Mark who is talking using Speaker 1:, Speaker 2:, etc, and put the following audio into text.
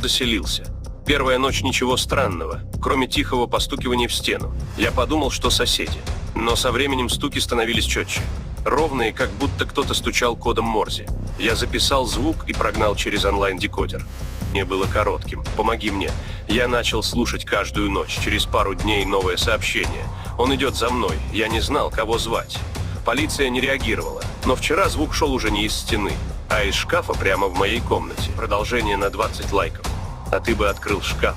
Speaker 1: заселился. Первая ночь ничего странного, кроме тихого постукивания в стену. Я подумал, что соседи. Но со временем стуки становились четче. Ровные, как будто кто-то стучал кодом Морзе. Я записал звук и прогнал через онлайн-декодер. Не было коротким. Помоги мне. Я начал слушать каждую ночь. Через пару дней новое сообщение. Он идет за мной. Я не знал, кого звать. Полиция не реагировала. Но вчера звук шел уже не из стены, а из шкафа прямо в моей комнате. Продолжение на 20 лайков. А ты бы открыл шкаф.